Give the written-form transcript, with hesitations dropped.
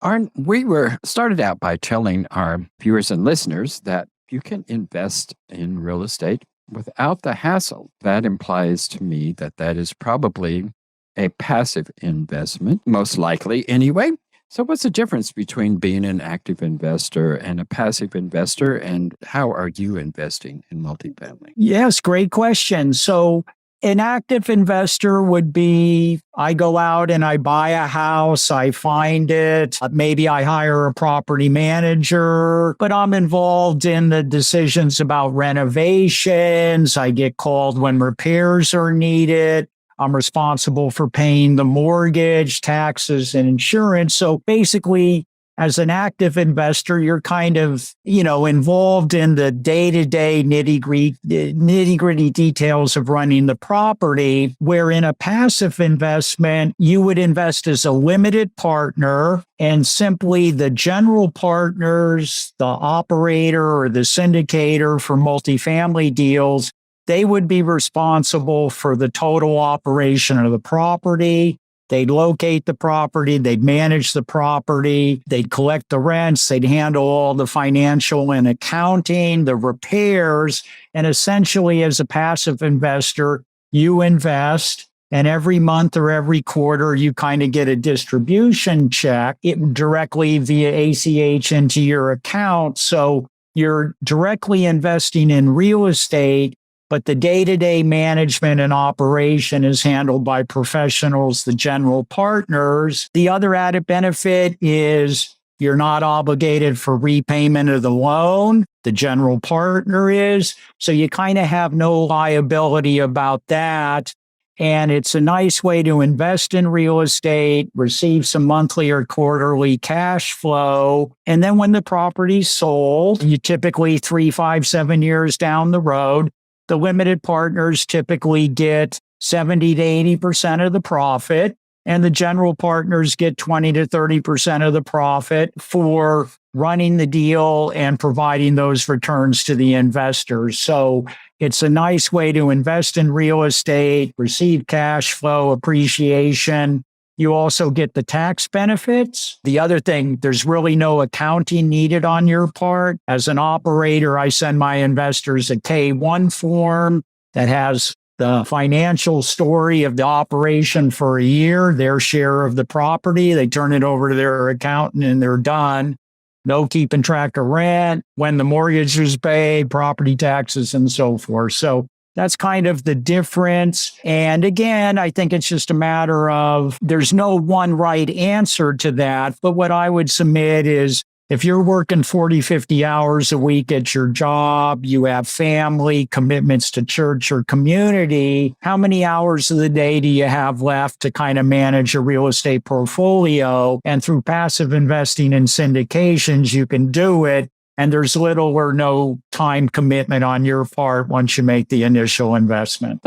Arn, we were started out by telling our viewers and listeners that you can invest in real estate without the hassle. That implies to me that that is probably a passive investment, most likely anyway. So, what's the difference between being an active investor and a passive investor, and how are you investing in multifamily? Yes, great question. So, an active investor would be I go out and I buy a house, I find it, maybe I hire a property manager, but I'm involved in the decisions about renovations. I get called when repairs are needed. I'm responsible for paying the mortgage, taxes, and insurance. So basically, as an active investor, you're kind of, involved in the day-to-day nitty-gritty details of running the property, where in a passive investment, you would invest as a limited partner and simply the general partners, the operator or the syndicator for multifamily deals, they would be responsible for the total operation of the property. They'd locate the property, they'd manage the property, they'd collect the rents, they'd handle all the financial and accounting, the repairs, and essentially as a passive investor, you invest and every month or every quarter, you kind of get a distribution check directly via ACH into your account. So you're directly investing in real estate, but the day-to-day management and operation is handled by professionals, the general partners. The other added benefit is you're not obligated for repayment of the loan. The general partner is. So you kind of have no liability about that. And it's a nice way to invest in real estate, receive some monthly or quarterly cash flow. And then when the property's sold, you typically 3, 5, 7 years down the road, the limited partners typically get 70 to 80% of the profit, and the general partners get 20 to 30% of the profit for running the deal and providing those returns to the investors. So it's a nice way to invest in real estate, receive cash flow, appreciation. You also get the tax benefits. The other thing, there's really no accounting needed on your part. As an operator, I send my investors a K-1 form that has the financial story of the operation for a year, their share of the property. They turn it over to their accountant and they're done. No keeping track of rent, when the mortgage is paid, property taxes, and so forth. So that's kind of the difference. And again, I think it's just a matter of there's no one right answer to that. But what I would submit is if you're working 40, 50 hours a week at your job, you have family, commitments to church or community, how many hours of the day do you have left to kind of manage a real estate portfolio? And through passive investing in syndications, you can do it. And there's little or no time commitment on your part once you make the initial investment.